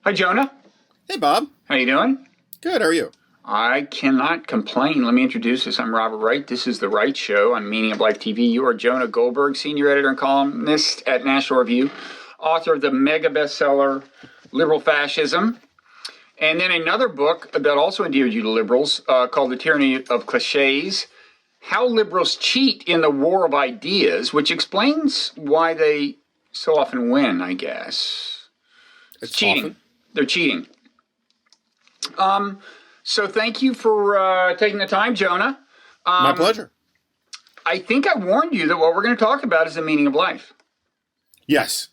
Hi, Jonah. Hey, Bob. How you doing? Good. How are you? I cannot complain. Let me introduce us. I'm Robert Wright. This is The Wright Show on Meaning of Life TV. You are Jonah Goldberg, senior editor and columnist at National Review, author of the mega bestseller Liberal Fascism, and then another book that also endeared you to liberals called The Tyranny of Clichés, How Liberals Cheat in the War of Ideas, which explains why they so often win, I guess. It's cheating. Often. They're cheating. So thank you for taking the time, Jonah. My pleasure. I think I warned you that what we're going to talk about is the meaning of life. Yes.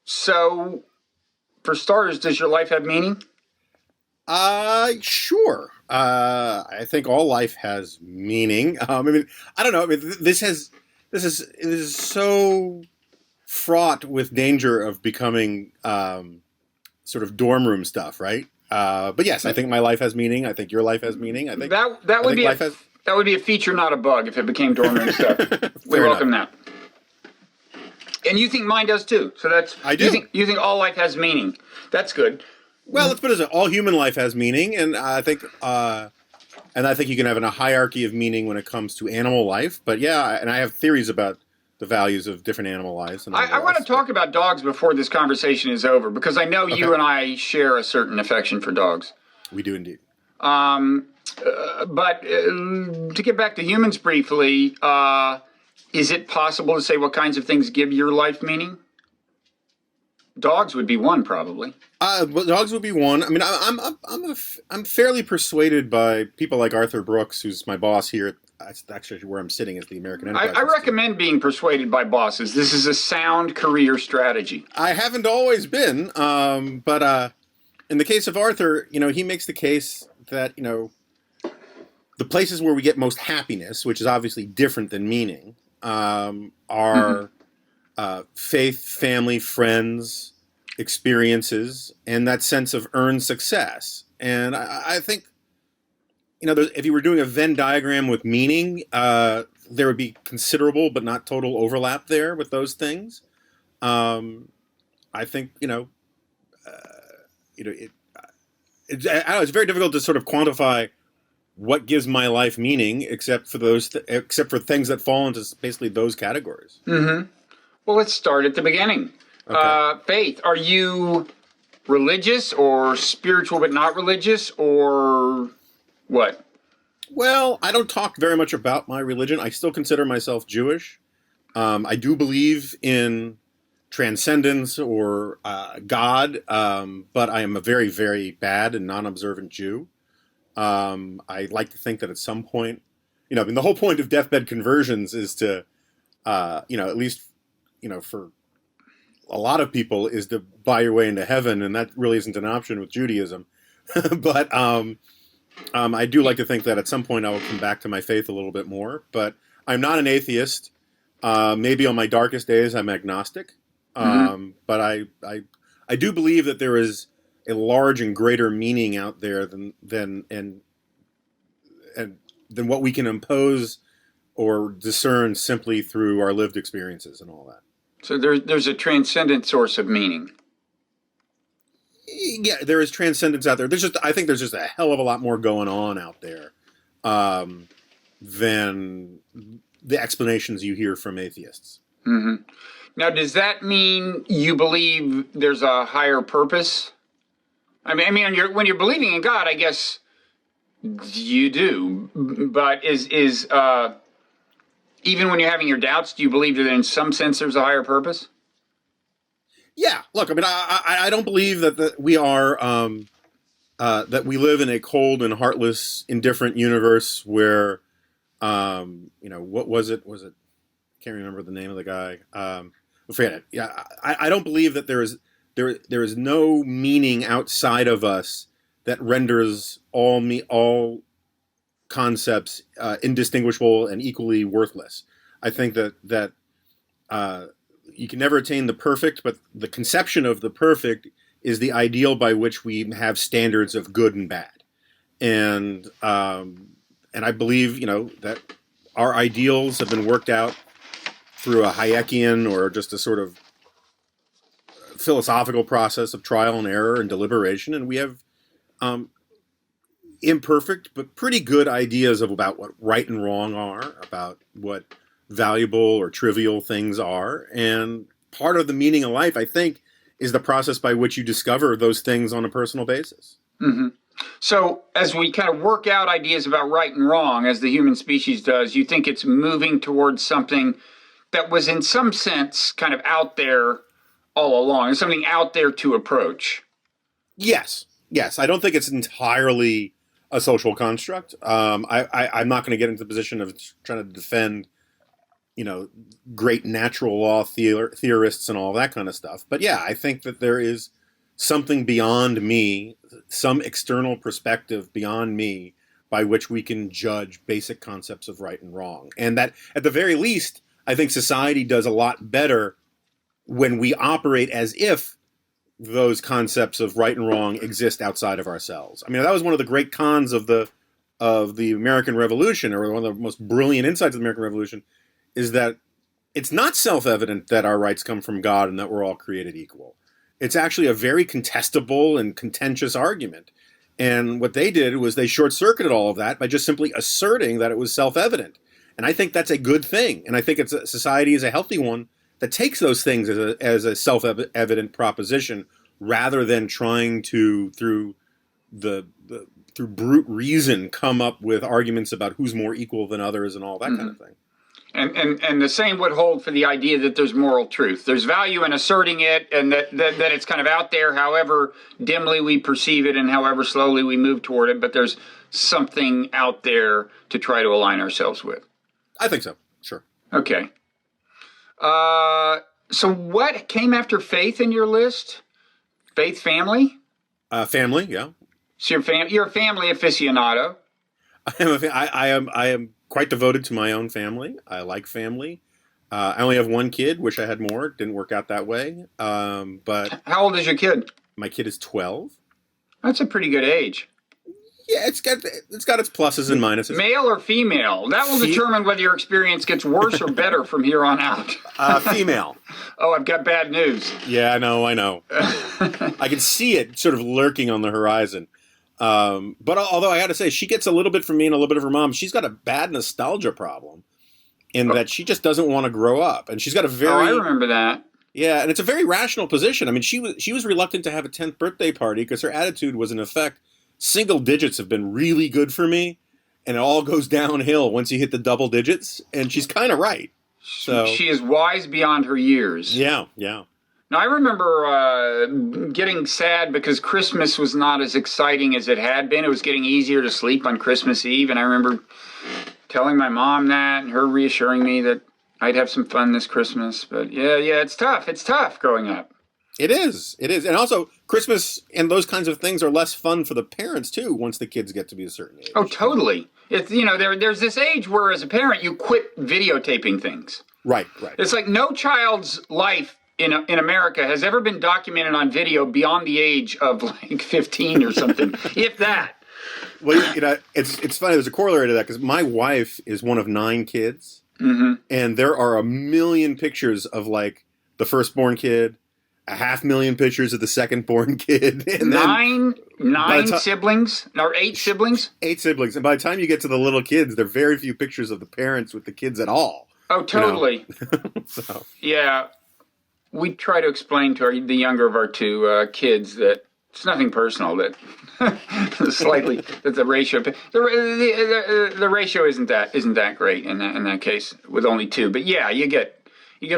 So, for starters, does your life have meaning? Sure. I think all life has meaning. I don't know. This is so fraught with danger of becoming sort of dorm room stuff, right? But yes, I think my life has meaning. I think your life has meaning. I think that would be a feature, not a bug, if it became dorm room stuff. We welcome that. And you think mine does too. So that's I do. You think all life has meaning. That's good. Well, let's put it as all human life has meaning, and I think you can have a hierarchy of meaning when it comes to animal life. But yeah, and I have theories about the values of different animal lives. And I want to talk about dogs before this conversation is over, because I know you and I share a certain affection for dogs. We do indeed. But to get back to humans briefly, is it possible to say what kinds of things give your life meaning? Dogs would be one, probably. But dogs would be one. I mean, I'm fairly persuaded by people like Arthur Brooks, who's my boss here. That's actually where I'm sitting at the American Enterprise. I recommend being persuaded by bosses. This is a sound career strategy. I haven't always been, but in the case of Arthur, he makes the case that the places where we get most happiness, which is obviously different than meaning, are faith, family, friends, experiences, and that sense of earned success. And I think, if you were doing a Venn diagram with meaning, there would be considerable but not total overlap there with those things. I think, it's very difficult to sort of quantify what gives my life meaning, except for things that fall into basically those categories. Mm-hmm. Well, let's start at the beginning. Okay. Faith, are you religious or spiritual but not religious, or what? Well, I don't talk very much about my religion. I still consider myself Jewish. I do believe in transcendence or God, but I am a very, very bad and non-observant Jew. I like to think that at some point, the whole point of deathbed conversions is to, at least, for a lot of people, is to buy your way into heaven, and that really isn't an option with Judaism. But I do like to think that at some point I will come back to my faith a little bit more. But I'm not an atheist. Maybe on my darkest days I'm agnostic. But I do believe that there is a large and greater meaning out there than what we can impose or discern simply through our lived experiences and all that. So there's a transcendent source of meaning. Yeah, there is transcendence out there. I think there's just a hell of a lot more going on out there than the explanations you hear from atheists. Mm-hmm. Now, does that mean you believe there's a higher purpose? I mean, when you're believing in God, I guess you do. But is even when you're having your doubts, do you believe that in some sense there's a higher purpose? Yeah. Look, I mean, I don't believe that we are that we live in a cold and heartless, indifferent universe where, what was it? Was it? Can't remember the name of the guy. Forget it. Yeah, I don't believe that there is no meaning outside of us that renders all concepts indistinguishable and equally worthless. I think that you can never attain the perfect, but the conception of the perfect is the ideal by which we have standards of good and bad. And I believe, that our ideals have been worked out through a Hayekian or just a sort of philosophical process of trial and error and deliberation, and we have imperfect but pretty good ideas about what right and wrong are, about what valuable or trivial things are, and part of the meaning of life, I think, is the process by which you discover those things on a personal basis. Mm-hmm. So as we kind of work out ideas about right and wrong, as the human species does, you think it's moving towards something that was in some sense kind of out there all along, something out there to approach? Yes. I don't think it's entirely a social construct. I'm not going to get into the position of trying to defend, great natural law theorists and all that kind of stuff. But yeah, I think that there is something beyond me, some external perspective beyond me, by which we can judge basic concepts of right and wrong. And that, at the very least, I think society does a lot better when we operate as if those concepts of right and wrong exist outside of ourselves. I mean, that was one of the great cons of the American Revolution, or one of the most brilliant insights of the American Revolution, is that it's not self-evident that our rights come from God and that we're all created equal. It's actually a very contestable and contentious argument. And what they did was they short-circuited all of that by just simply asserting that it was self-evident. And I think that's a good thing. And I think society is a healthy one that takes those things as a self-evident proposition, rather than trying to, through brute reason, come up with arguments about who's more equal than others and all that kind of thing. And the same would hold for the idea that there's moral truth. There's value in asserting it, and that it's kind of out there, however dimly we perceive it and however slowly we move toward it, but there's something out there to try to align ourselves with. I think so, sure. Okay. So what came after faith in your list? Faith, family? Family, yeah. So you're a family aficionado. I am quite devoted to my own family. I like family. I only have one kid. Wish I had more. Didn't work out that way. But how old is your kid? My kid is 12. That's a pretty good age. Yeah, it's got its pluses and minuses. Male or female? That will determine whether your experience gets worse or better from here on out. Female. Oh, I've got bad news. Yeah, I know. I can see it sort of lurking on the horizon. But although I got to say, she gets a little bit from me and a little bit of her mom. She's got a bad nostalgia problem in that she just doesn't want to grow up. And she's got a very... Oh, I remember that. Yeah, and it's a very rational position. I mean, she was reluctant to have a 10th birthday party because her attitude was, in effect, single digits have been really good for me, and it all goes downhill once you hit the double digits. And she's kind of right. So she is wise beyond her years. Yeah. Now, I remember getting sad because Christmas was not as exciting as it had been. It was getting easier to sleep on Christmas Eve, and I remember telling my mom that, and her reassuring me that I'd have some fun this Christmas. But yeah, it's tough. It's tough growing up. It is. And also, Christmas and those kinds of things are less fun for the parents, too, once the kids get to be a certain age. Oh, totally. It's, there's this age where, as a parent, you quit videotaping things. Right. It's like no child's life in America has ever been documented on video beyond the age of, 15 or something, if that. Well, it's funny. There's a corollary to that, because my wife is one of 9 kids, and there are a million pictures of, the firstborn kid, 500,000 pictures of the second-born kid. And nine siblings? Or 8 siblings? 8 siblings. And by the time you get to the little kids, there are very few pictures of the parents with the kids at all. Oh, totally. So. Yeah. We try to explain to the younger of our 2 kids that it's nothing personal, that that the ratio the ratio isn't that great in that case with only 2. But yeah, you get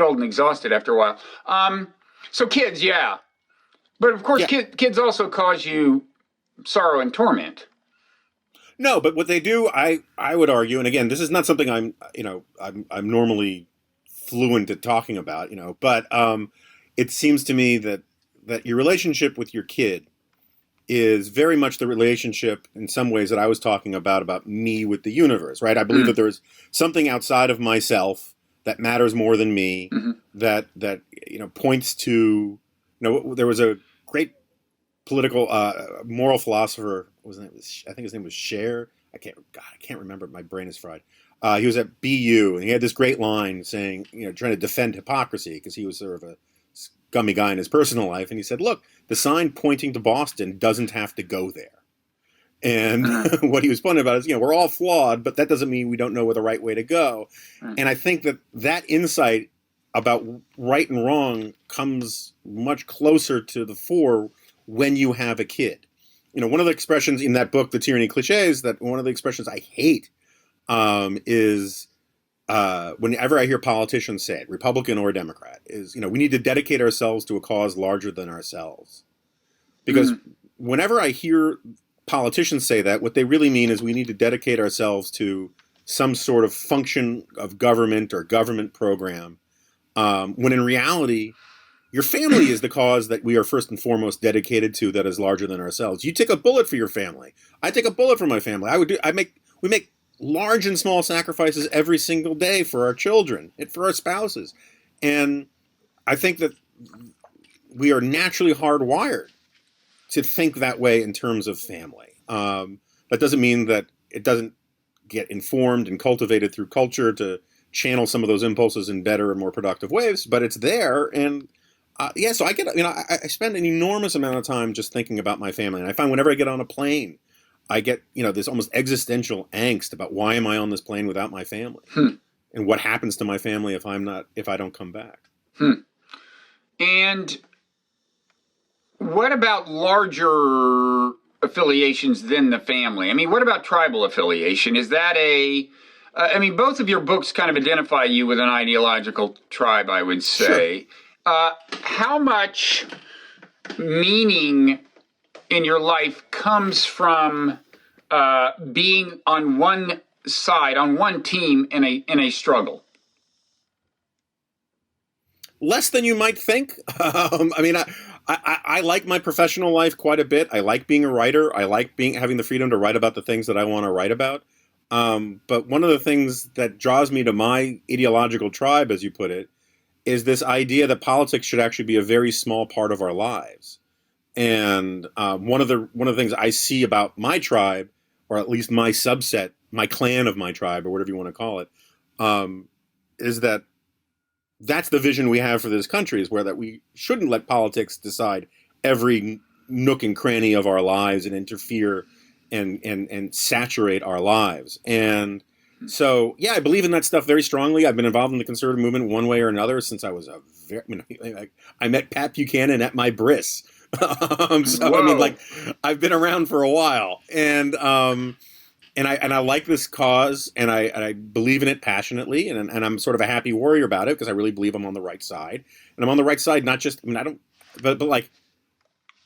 old and exhausted after a while. So kids, yeah. But of course, kids also cause you sorrow and torment. No, but what they do, I would argue, and again, this is not something I'm normally fluent at talking about, but it seems to me that your relationship with your kid is very much the relationship, in some ways, that I was talking about me with the universe, right? I believe that there's something outside of myself that matters more than me, that points to, there was a great political moral philosopher. I think his name was Cher. I can't remember. My brain is fried. He was at BU, and he had this great line saying, trying to defend hypocrisy, because he was sort of a gummy guy in his personal life, and he said, look, the sign pointing to Boston doesn't have to go there. And what he was pointing about is, we're all flawed, but that doesn't mean we don't know where the right way to go. And I think that insight about right and wrong comes much closer to the fore when you have a kid. One of the expressions in that book, The Tyranny Clichés, that one of the expressions I hate is whenever I hear politicians say it, Republican or Democrat, is, we need to dedicate ourselves to a cause larger than ourselves. Because whenever I hear politicians say that, what they really mean is we need to dedicate ourselves to some sort of function of government or government program, when in reality, your family is the cause that we are first and foremost dedicated to, that is larger than ourselves. You take a bullet for your family. I take a bullet for my family. We make large and small sacrifices every single day for our children and for our spouses. And I think that we are naturally hardwired to think that way in terms of family. That doesn't mean that it doesn't get informed and cultivated through culture to channel some of those impulses in better and more productive ways, but it's there. And so I get, I spend an enormous amount of time just thinking about my family. And I find whenever I get on a plane, I get, this almost existential angst about why am I on this plane without my family? And what happens to my family if I don't come back? And what about larger affiliations than the family? I mean, what about tribal affiliation? Is that both of your books kind of identify you with an ideological tribe, I would say. Sure. How much meaning in your life comes from being on one side, on one team in a struggle? Less than you might think. I like my professional life quite a bit. I like being a writer. I like having the freedom to write about the things that I want to write about. But one of the things that draws me to my ideological tribe, as you put it, is this idea that politics should actually be a very small part of our lives. And one of the things I see about my tribe, or at least my subset, my clan of my tribe, or whatever you want to call it, is that that's the vision we have for this country, is that we shouldn't let politics decide every nook and cranny of our lives and interfere and saturate our lives. And so, yeah, I believe in that stuff very strongly. I've been involved in the conservative movement one way or another since I was I met Pat Buchanan at my bris. I've been around for a while, and I like this cause, and I believe in it passionately, and I'm sort of a happy warrior about it because I really believe I'm on the right side, and I'm on the right side not just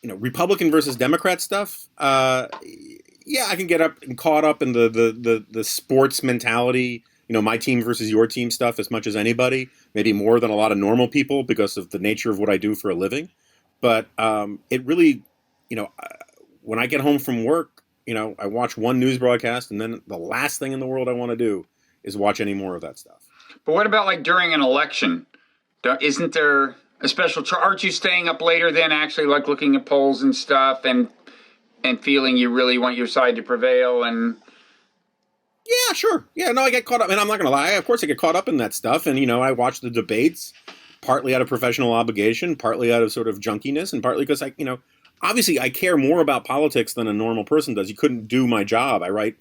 Republican versus Democrat stuff. I can get caught up in the sports mentality, my team versus your team stuff as much as anybody, maybe more than a lot of normal people because of the nature of what I do for a living. But it really, when I get home from work, I watch one news broadcast, and then the last thing in the world I want to do is watch any more of that stuff. But what about during an election? Isn't there a special aren't you staying up later then, actually looking at polls and stuff and feeling you really want your side to prevail? And yeah, sure. Yeah, no, I get caught up. And I'm not going to lie. Of course, I get caught up in that stuff. And, I watch the debates partly out of professional obligation, partly out of sort of junkiness, and partly because obviously I care more about politics than a normal person does. You couldn't do my job. I write,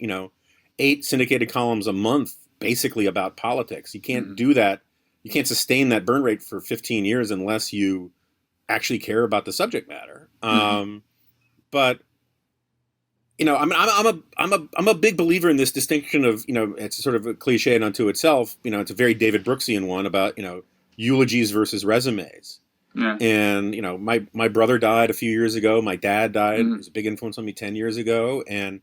8 syndicated columns a month basically about politics. You can't do that. You can't sustain that burn rate for 15 years unless you actually care about the subject matter. But I'm a big believer in this distinction of, it's sort of a cliche unto itself. It's a very David Brooksian one about, eulogies versus resumes. Yeah. And, my brother died a few years ago. My dad died. It was a big influence on me 10 years ago. And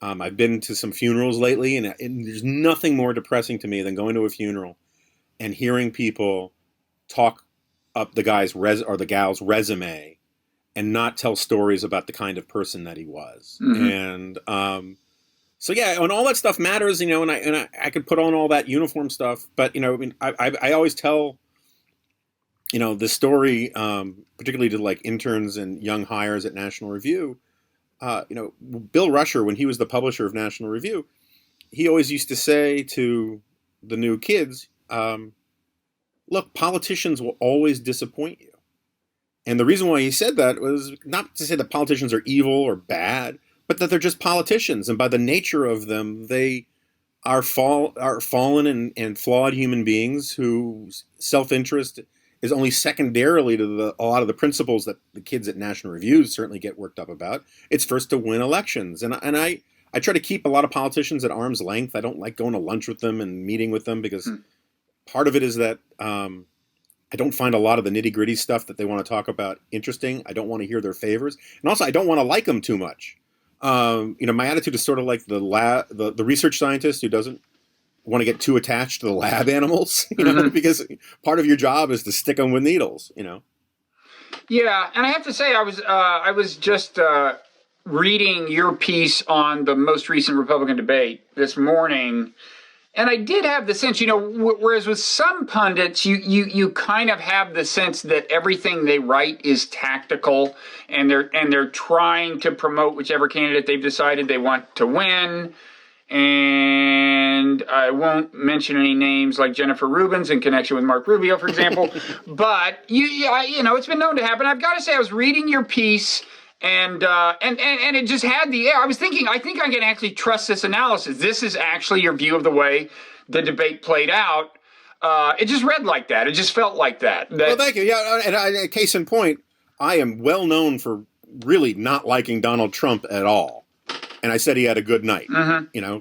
I've been to some funerals lately, and there's nothing more depressing to me than going to a funeral and hearing people talk up the guy's or the gal's resume and not tell stories about the kind of person that he was. And so yeah, and all that stuff matters, and I could put on all that uniform stuff, but I always tell the story, particularly to interns and young hires at National Review. Bill Rusher, when he was the publisher of National Review, he always used to say to the new kids, look, politicians will always disappoint you. And the reason why he said that was not to say that politicians are evil or bad, but that they're just politicians. And by the nature of them, they are fallen and flawed human beings whose self-interest is only secondarily to a lot of the principles that the kids at National Review certainly get worked up about. It's first to win elections. And I try to keep a lot of politicians at arm's length. I don't like going to lunch with them and meeting with them because part of it is that I don't find a lot of the nitty-gritty stuff that they want to talk about interesting. I don't want to hear their favors. And also, I don't want to like them too much. My attitude is sort of like the research scientist who doesn't want to get too attached to the lab animals, because part of your job is to stick them with needles, Yeah, and I have to say, I was just reading your piece on the most recent Republican debate this morning, and I did have the sense, whereas with some pundits, you kind of have the sense that everything they write is tactical, and they're trying to promote whichever candidate they've decided they want to win. And I won't mention any names like Jennifer Rubin's in connection with Mark Rubio, for example. But it's been known to happen. I've got to say, I was reading your piece, and it just had the air. I was thinking, I think I can actually trust this analysis. This is actually your view of the way the debate played out. It just read like that. It just felt like that. Well, thank you. Yeah, and case in point, I am well known for really not liking Donald Trump at all. And I said he had a good night,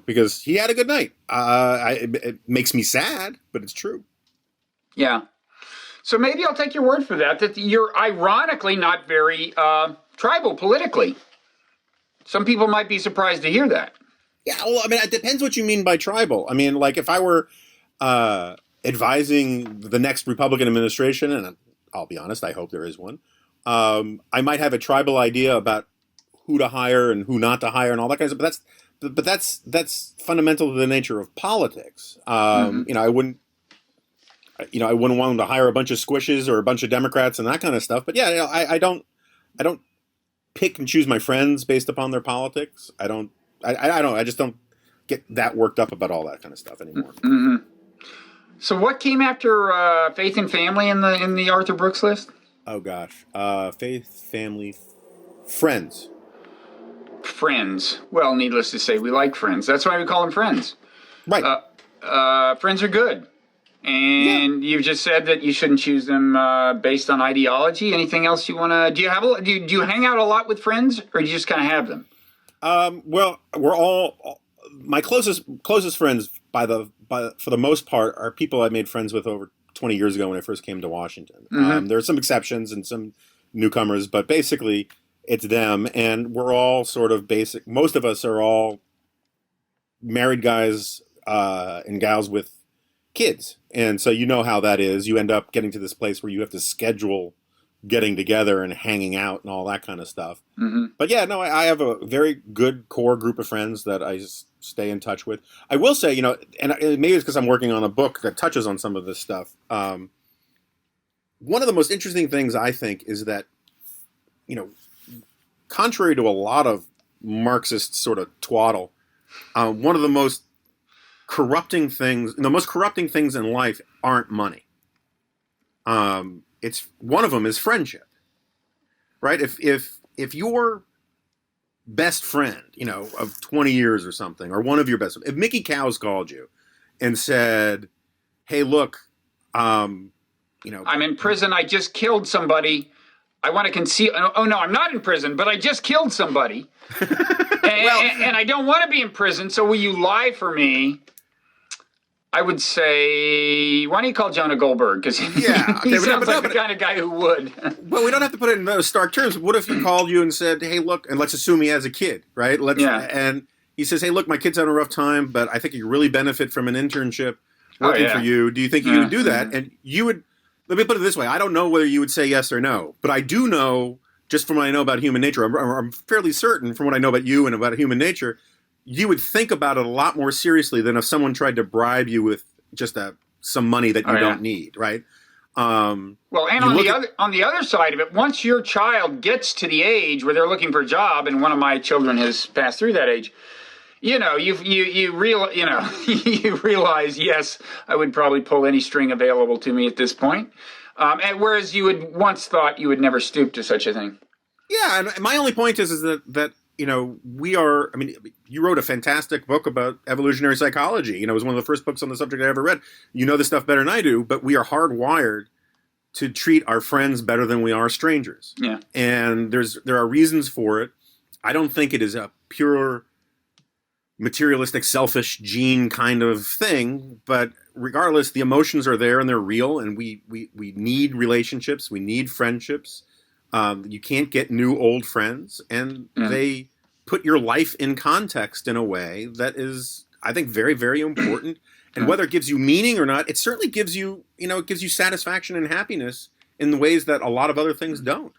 because he had a good night. It makes me sad, but it's true. Yeah. So maybe I'll take your word for that you're ironically not very tribal politically. Some people might be surprised to hear that. Yeah, well, I mean, it depends what you mean by tribal. I mean, like if I were advising the next Republican administration, and I'll be honest, I hope there is one, I might have a tribal idea about who to hire and who not to hire and all that kind of stuff. But that's fundamental to the nature of politics. I wouldn't want them to hire a bunch of squishes or a bunch of Democrats and that kind of stuff. But yeah, I don't pick and choose my friends based upon their politics. I just don't get that worked up about all that kind of stuff anymore. Mm-hmm. So what came after Faith and Family in the Arthur Brooks list? Oh gosh, Faith, Family, Friends. Friends. Well, needless to say, we like Friends. That's why we call them Friends. Right. Friends are good. And you've just said that you shouldn't choose them based on ideology. Anything else you want to? Do you hang out a lot with friends, or do you just kind of have them? Well, we're all my closest friends for the most part are people I made friends with over 20 years ago when I first came to Washington. There are some exceptions and some newcomers, but basically it's them, and we're all sort of basic. Most of us are all married guys and gals with kids, and so you know how that is. You end up getting to this place where you have to schedule getting together and hanging out and all that kind of stuff. But yeah, no, I have a very good core group of friends that I just stay in touch with. I will say, and maybe it's because I'm working on a book that touches on some of this stuff. One of the most interesting things I think is that, contrary to a lot of Marxist sort of twaddle, one of the most corrupting things in life aren't money. It's one of them is friendship, right? If your best friend, of 20 years or something, or one of your best, if Mickey Cows called you and said, "Hey, look, I'm in prison. I just killed somebody. I want to conceal. Oh no, I'm not in prison, but I just killed somebody, and I don't want to be in prison. So will you lie for me?" I would say, why don't you call Jonah Goldberg? Because he sounds like the kind of guy who would. Well, we don't have to put it in those stark terms. What if he called you and said, "Hey, look," and let's assume he has a kid, right? And he says, "Hey, look, my kid's having a rough time, but I think you really benefit from an internship working for you. Do you think you would do that?" And you would. Let me put it this way: I don't know whether you would say yes or no, but I do know, just from what I know about human nature, I'm fairly certain from what I know about you and about human nature, you would think about it a lot more seriously than if someone tried to bribe you with just some money that you don't need, right? Well, and on the other side of it, once your child gets to the age where they're looking for a job, and one of my children has passed through that age, you realize, yes, I would probably pull any string available to me at this point. And whereas you had once thought you would never stoop to such a thing. Yeah, and my only point is that we are. I mean, you wrote a fantastic book about evolutionary psychology. It was one of the first books on the subject I ever read. You know this stuff better than I do, but we are hardwired to treat our friends better than we are strangers. Yeah, and there are reasons for it. I don't think it is a pure materialistic, selfish gene kind of thing, but regardless, the emotions are there and they're real, and we need relationships, we need friendships. You can't get new old friends, and they put your life in context in a way that is, I think, very, very important. And whether it gives you meaning or not, it certainly gives you, it gives you satisfaction and happiness in the ways that a lot of other things don't.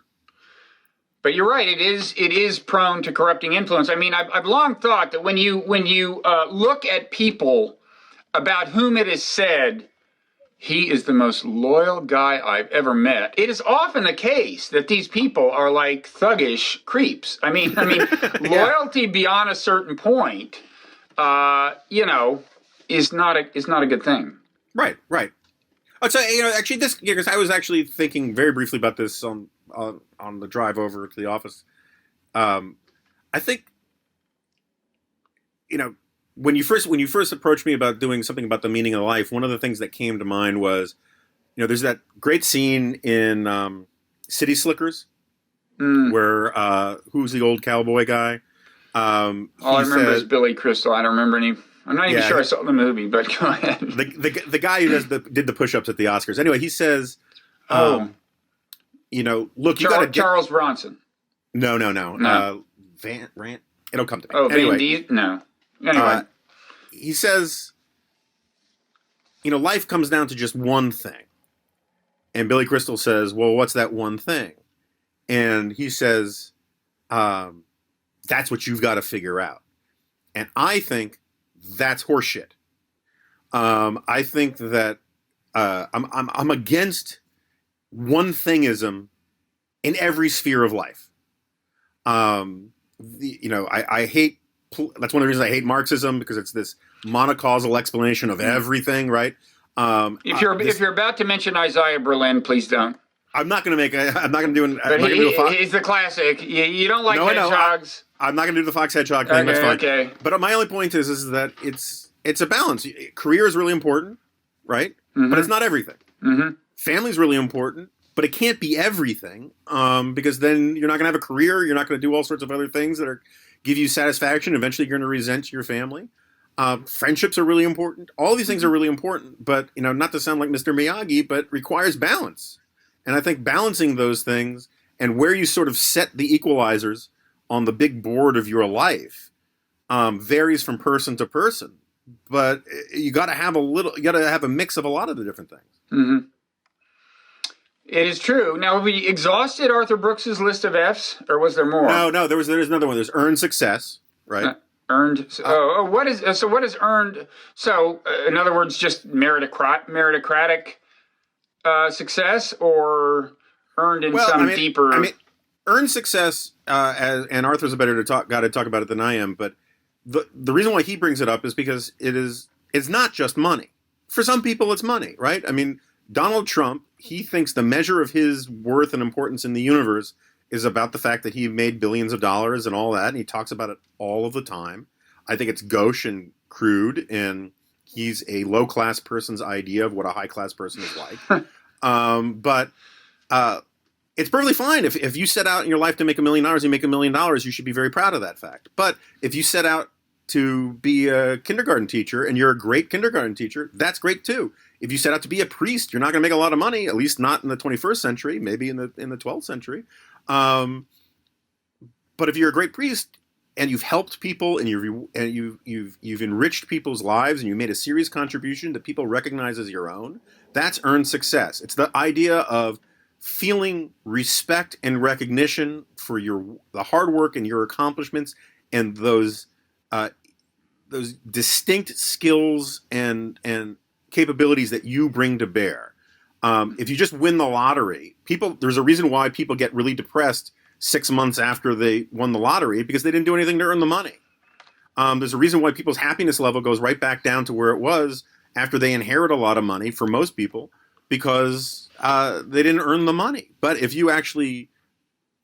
But you're right. It is prone to corrupting influence. I mean, I've long thought that when you look at people about whom it is said, he is the most loyal guy I've ever met, it is often the case that these people are like thuggish creeps. I mean, loyalty beyond a certain point, is not a good thing. Right. I'd say, actually, because I was actually thinking very briefly about this on the drive over to the office. I think, when you first approached me about doing something about the meaning of life, one of the things that came to mind was, there's that great scene in City Slickers where who's the old cowboy guy? All I remember is Billy Crystal. I don't remember any. I'm not even sure I saw the movie, but go ahead. The guy who did the push-ups at the Oscars. Anyway, he says, look, you got to Charles Bronson. No. Van Rant. It'll come to me. Oh, anyway, no. Anyway, he says, life comes down to just one thing. And Billy Crystal says, well, what's that one thing? And he says, that's what you've got to figure out. And I think that's horseshit. I think that I'm against one thingism in every sphere of life. I hate. That's one of the reasons I hate Marxism, because it's this monocausal explanation of everything, right? If you're about to mention Isaiah Berlin, please don't. I'm not going to do he's the classic. You don't like hedgehogs. I'm not going to do the fox hedgehog thing. That's fine. Okay. But my only point is that it's a balance. Career is really important, right? Mm-hmm. But it's not everything. Mm-hmm. Family's really important, but it can't be everything, because then you're not going to have a career. You're not going to do all sorts of other things that give you satisfaction. Eventually, you're going to resent your family. Friendships are really important. All these things are really important, but not to sound like Mr. Miyagi, but requires balance. And I think balancing those things and where you sort of set the equalizers on the big board of your life varies from person to person. But you got to have a mix of a lot of the different things. Mm-hmm. It is true. Now, have we exhausted Arthur Brooks's list of F's, or was there more? No. There's another one. There's earned success, right? Earned. What is earned? So, in other words, just meritocratic success, or earned in deeper. Earned success, and Arthur's a better guy to talk about it than I am. But the reason why he brings it up is because it's not just money. For some people, it's money, right? I mean, Donald Trump, he thinks the measure of his worth and importance in the universe is about the fact that he made billions of dollars and all that, and he talks about it all of the time. I think it's gauche and crude, and he's a low-class person's idea of what a high-class person is like. But it's perfectly fine. If you set out in your life to make $1 million, you make $1 million, you should be very proud of that fact. But if you set out to be a kindergarten teacher and you're a great kindergarten teacher, that's great too. If you set out to be a priest, you're not going to make a lot of money, at least not in the 21st century, maybe in the 12th century. But if you're a great priest and you've helped people and you've enriched people's lives and you made a serious contribution that people recognize as your own, that's earned success. It's the idea of feeling respect and recognition for the hard work and your accomplishments and those distinct skills and capabilities that you bring to bear. If you just win the lottery, there's a reason why people get really depressed 6 months after they won the lottery, because they didn't do anything to earn the money. There's a reason why people's happiness level goes right back down to where it was after they inherit a lot of money, for most people, because they didn't earn the money. But if you actually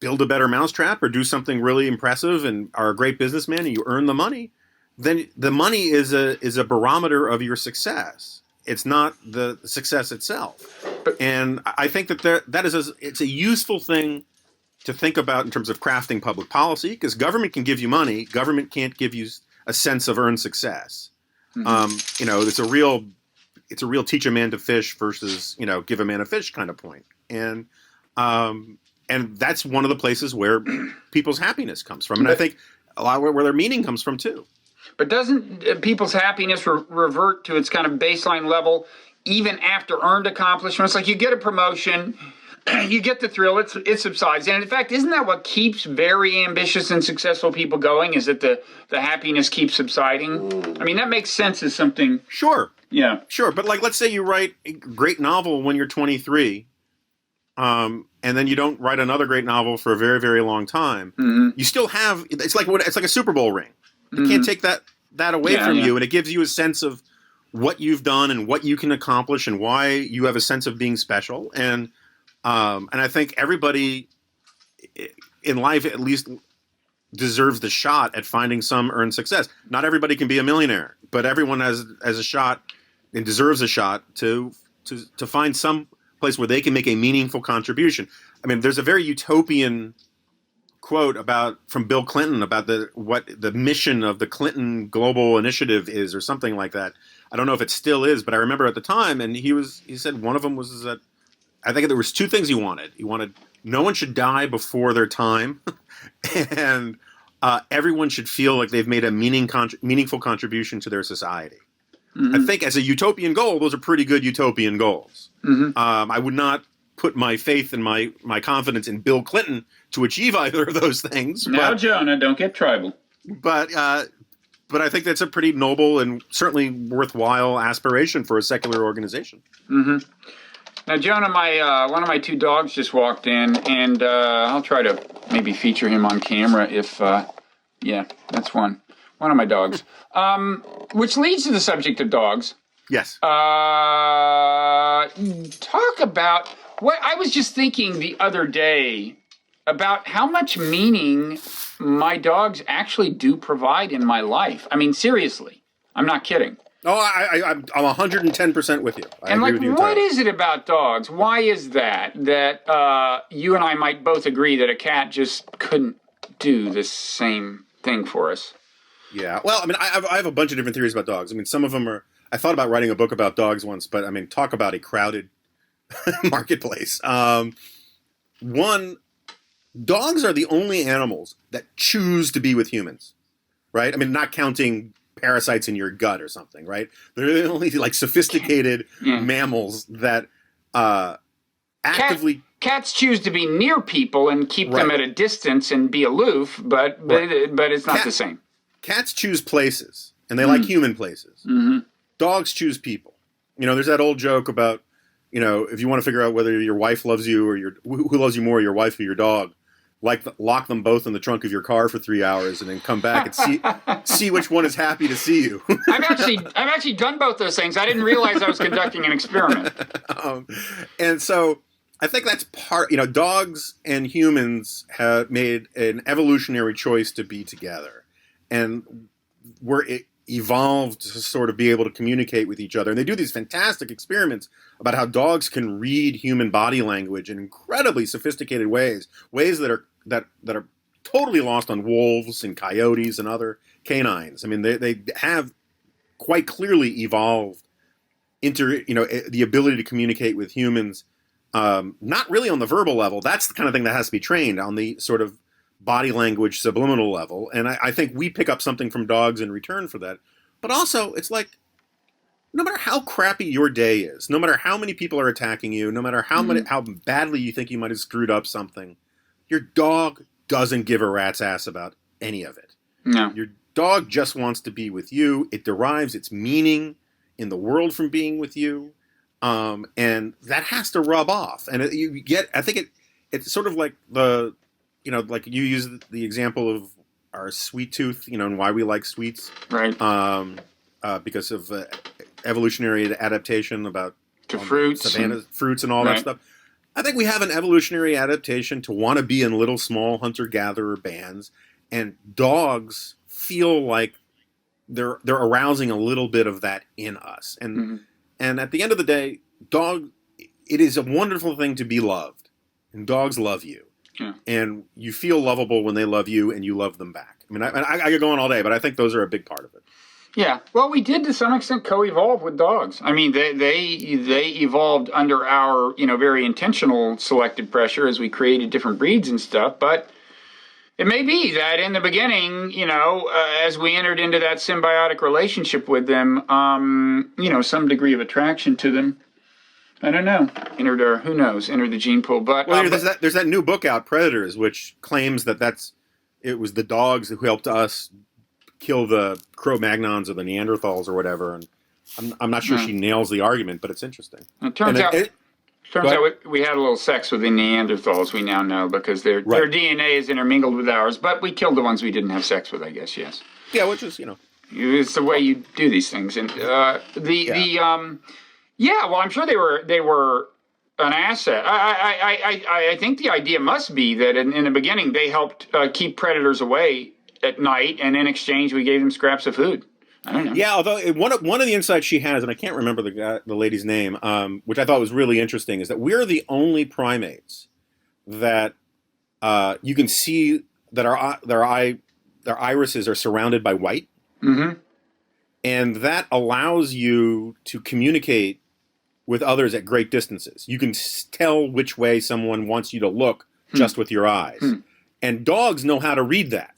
build a better mousetrap or do something really impressive and are a great businessman and you earn the money, then the money is a barometer of your success. It's not the success itself. And I think that it's a useful thing to think about in terms of crafting public policy, because government can give you money. Government can't give you a sense of earned success. Mm-hmm. It's a real teach a man to fish versus, give a man a fish kind of point. And that's one of the places where people's happiness comes from. And I think a lot where their meaning comes from too. But doesn't people's happiness revert to its kind of baseline level even after earned accomplishments? Like you get a promotion, you get the thrill, it subsides. And in fact, isn't that what keeps very ambitious and successful people going, is that the happiness keeps subsiding? I mean, that makes sense as something. Sure. Yeah. Sure. But like, let's say you write a great novel when you're 23, and then you don't write another great novel for a very, very long time. Mm-hmm. You still have, it's like a Super Bowl ring. You can't take that away from you, and it gives you a sense of what you've done and what you can accomplish and why you have a sense of being special. And I think everybody in life at least deserves the shot at finding some earned success. Not everybody can be a millionaire, but everyone has a shot and deserves a shot to find some place where they can make a meaningful contribution. I mean, there's a very utopian quote from Bill Clinton about what the mission of the Clinton Global Initiative is, or something like that. I don't know if it still is, but I remember at the time, and he said one of them was that I think there was two things he wanted. He wanted no one should die before their time, and everyone should feel like they've made a meaningful contribution to their society. Mm-hmm. I think as a utopian goal, those are pretty good utopian goals. Mm-hmm. I would not put my faith and my confidence in Bill Clinton to achieve either of those things. Now, Jonah, don't get tribal. But I think that's a pretty noble and certainly worthwhile aspiration for a secular organization. Mm-hmm. Now, Jonah, one of my two dogs just walked in, and I'll try to maybe feature him on camera if, that's one of my dogs. Which leads to the subject of dogs. Yes. Talk about what I was just thinking the other day about how much meaning my dogs actually do provide in my life. I mean, seriously, I'm not kidding. Oh, I'm 110% with you. I agree with you what is it about dogs? Why is that you and I might both agree that a cat just couldn't do the same thing for us? Yeah. Well, I mean, I have a bunch of different theories about dogs. I mean, some of them are. I thought about writing a book about dogs once, but I mean, talk about a crowded marketplace. One, dogs are the only animals that choose to be with humans, right? I mean, not counting parasites in your gut or something, right? They're the only like sophisticated mammals that actively. Cats choose to be near people and keep them at a distance and be aloof, but it's not the same. Cats choose places, and they like human places. Mm-hmm. Dogs choose people. There's that old joke about, if you want to figure out whether your wife loves you or who loves you more, your wife or your dog, lock them both in the trunk of your car for 3 hours and then come back and see which one is happy to see you. I've actually done both those things. I didn't realize I was conducting an experiment. And so I think that's part. Dogs and humans have made an evolutionary choice to be together, and we're evolved to sort of be able to communicate with each other. And they do these fantastic experiments about how dogs can read human body language in incredibly sophisticated ways that are totally lost on wolves and coyotes and other canines. I mean, they have quite clearly evolved into the ability to communicate with humans. Not really on the verbal level. That's the kind of thing that has to be trained on the sort of body language subliminal level. And I think we pick up something from dogs in return for that. But also, it's like, no matter how crappy your day is, no matter how many people are attacking you, no matter how badly you think you might have screwed up something, your dog doesn't give a rat's ass about any of it. No. Your dog just wants to be with you. It derives its meaning in the world from being with you. And that has to rub off. And I think it's sort of like like you use the example of our sweet tooth, and why we like sweets. Right. Because of evolutionary adaptation about to fruits, savanna fruits and all right. that stuff. I think we have an evolutionary adaptation to want to be in little small hunter-gatherer bands, and dogs feel like they're arousing a little bit of that in us. And at the end of the day, it is a wonderful thing to be loved, and dogs love you. Yeah. And you feel lovable when they love you, and you love them back. I mean, I could go on all day, but I think those are a big part of it. Yeah, well, we did to some extent co-evolve with dogs. I mean, they evolved under our very intentional selective pressure as we created different breeds and stuff. But it may be that in the beginning, as we entered into that symbiotic relationship with them, some degree of attraction to them. I don't know. Entered the gene pool. But there's that new book out, Predators, which claims that it was the dogs who helped us kill the Cro-Magnons or the Neanderthals or whatever, and I'm not sure she nails the argument, but it's interesting. It turns out we had a little sex with the Neanderthals, we now know, because their DNA is intermingled with ours, but we killed the ones we didn't have sex with, I guess, yes. Yeah, which is, it's the way you do these things. And well, I'm sure they were an asset. I think the idea must be that in the beginning they helped keep predators away at night, and in exchange we gave them scraps of food. I don't know. Yeah, although one of the insights she has, and I can't remember the lady's name, which I thought was really interesting, is that we're the only primates that you can see that their irises are surrounded by white, and that allows you to communicate with others at great distances. You can tell which way someone wants you to look just with your eyes, and dogs know how to read that.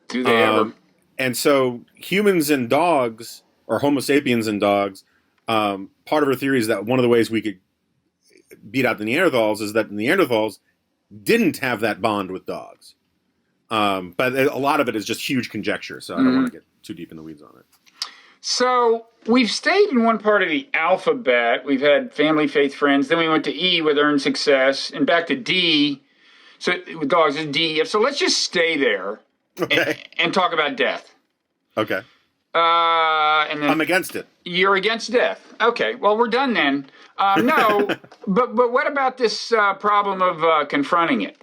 Do they ever? And so humans and dogs, or Homo sapiens and dogs, part of our theory is that one of the ways we could beat out the Neanderthals is that the Neanderthals didn't have that bond with dogs. But a lot of it is just huge conjecture, so I don't want to get too deep in the weeds on it. So we've stayed in one part of the alphabet. We've had family, faith, friends. Then we went to E with earned success, and back to D. So with dogs is D. So let's just stay there. Okay. And talk about death. Okay. And then I'm against it. You're against death. Okay. Well, we're done then. No, but what about this problem of confronting it?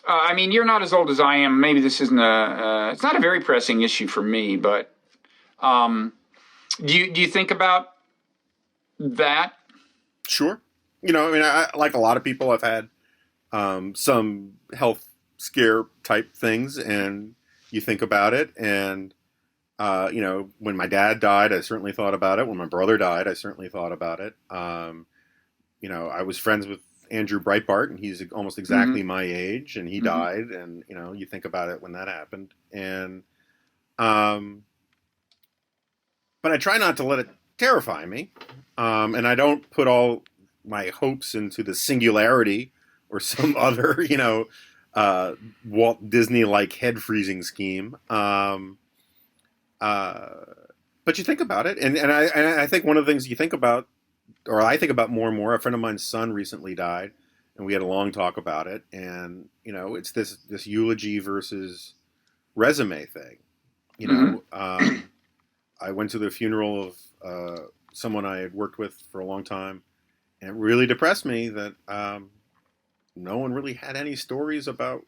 I mean, you're not as old as I am. Maybe this isn't it's not a very pressing issue for me, but do you think about that? Sure. I like a lot of people, I've had some health scare type things, and you think about it, and when my dad died, I certainly thought about it. When my brother died, I certainly thought about it. I was friends with Andrew Breitbart, and he's almost exactly my age, and he died, and you think about it when that happened, and but I try not to let it terrify me, and I don't put all my hopes into the singularity or some other Walt Disney-like head-freezing scheme. But you think about it, and I think one of the things you think about, or I think about more and more, a friend of mine's son recently died, and we had a long talk about it, and, it's this eulogy versus resume thing. I went to the funeral of someone I had worked with for a long time, and it really depressed me that no one really had any stories about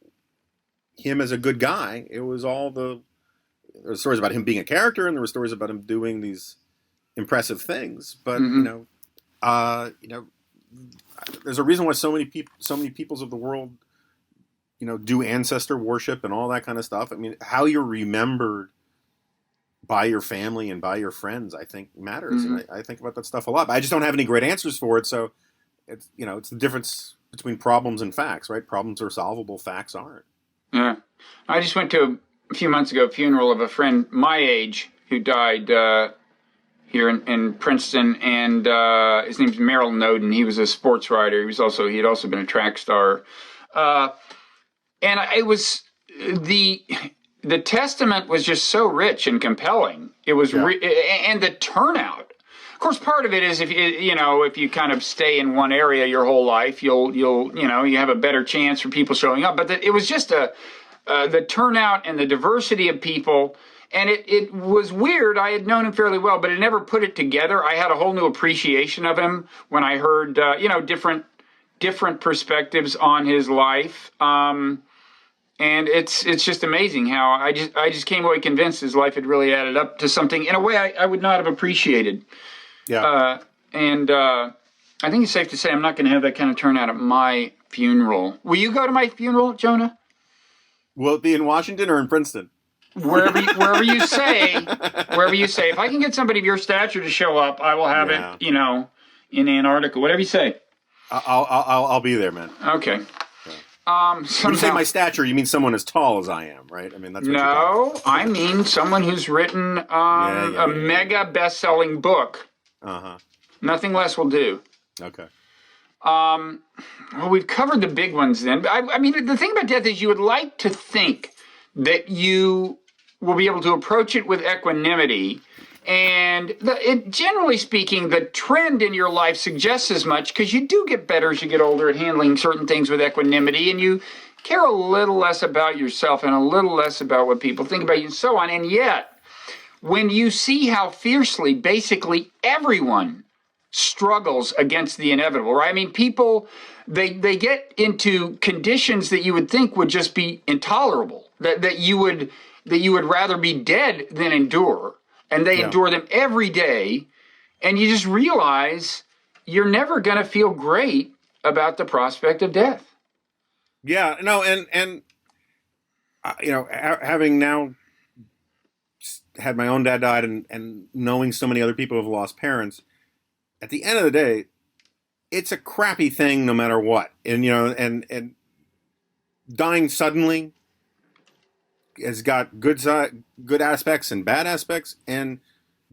him as a good guy. It was all there were stories about him being a character, and there were stories about him doing these impressive things. But there's a reason why so many peoples of the world, do ancestor worship and all that kind of stuff. I mean, how you're remembered by your family and by your friends, I think matters, and I think about that stuff a lot. But I just don't have any great answers for it. So it's it's the difference between problems and facts, right? Problems are solvable, facts aren't. Yeah. I just went to a few months ago a funeral of a friend my age who died here in Princeton, and his name's Merrill Noden. He was a sports writer. He had also been a track star. And it was the testament was just so rich and compelling. It was and the turnout. Of course, part of it is if you kind of stay in one area your whole life, you have a better chance for people showing up. But it was just the turnout and the diversity of people. And it was weird. I had known him fairly well, but it never put it together. I had a whole new appreciation of him when I heard, different perspectives on his life. And it's just amazing how I just came away convinced his life had really added up to something in a way I would not have appreciated. Yeah. I think it's safe to say I'm not going to have that kind of turnout at my funeral. Will you go to my funeral, Jonah? Will it be in Washington or in Princeton? Wherever you say. If I can get somebody of your stature to show up, I will have it, in Antarctica, whatever you say. I'll be there, man. Okay. When you say my stature, you mean someone as tall as I am, right? I mean, that's what No, I mean someone who's written a mega best-selling book. Uh-huh. Nothing less will do. Okay. Well, we've covered the big ones then. I mean, the thing about death is you would like to think that you will be able to approach it with equanimity. And generally speaking, the trend in your life suggests as much, because you do get better as you get older at handling certain things with equanimity, and you care a little less about yourself and a little less about what people think about you and so on. And yet, when you see how fiercely basically everyone struggles against the inevitable, right? I mean, people, they get into conditions that you would think would just be intolerable, that you would rather be dead than endure. And they endure them every day, and you just realize you're never going to feel great about the prospect of death. Yeah, no, and having now had my own dad died and knowing so many other people who've lost parents, at the end of the day, it's a crappy thing no matter what. And and dying suddenly has got good aspects and bad aspects, and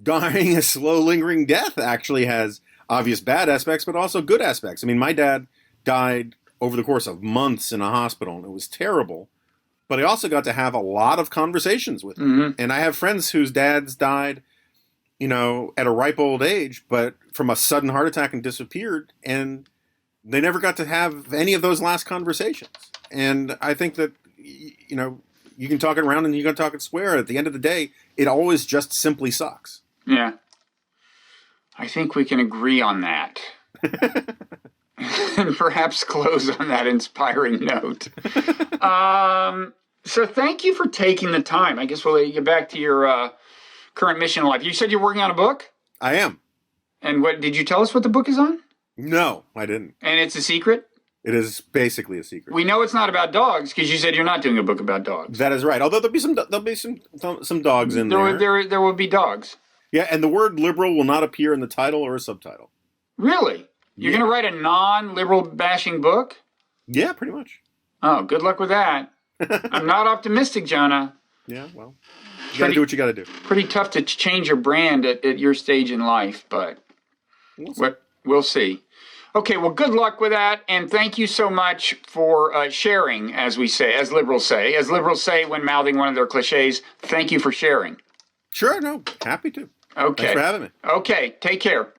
dying a slow, lingering death actually has obvious bad aspects, but also good aspects. I mean, my dad died over the course of months in a hospital, and it was terrible. But I also got to have a lot of conversations with him. Mm-hmm. And I have friends whose dads died, at a ripe old age, but from a sudden heart attack and disappeared, and they never got to have any of those last conversations. And I think that, you can talk it around and you can talk it square. At the end of the day, it always just simply sucks. Yeah. I think we can agree on that. And perhaps close on that inspiring note. So thank you for taking the time. I guess we'll get back to your current mission in life. You said you're working on a book? I am. And what did you tell us what the book is on? No, I didn't. And it's a secret? It is basically a secret. We know it's not about dogs because you said you're not doing a book about dogs. That is right. Although there'll be some dogs in there. There will be dogs. Yeah, and the word liberal will not appear in the title or a subtitle. Really? You're going to write a non-liberal bashing book? Yeah, pretty much. Oh, good luck with that. I'm not optimistic, Jonah. Yeah, well, you got to do what you got to do. Pretty tough to change your brand at your stage in life, but we'll see. Okay, well, good luck with that, and thank you so much for sharing, as liberals say. As liberals say when mouthing one of their cliches, thank you for sharing. Sure, no, happy to. Okay. Thanks for having me. Okay, take care.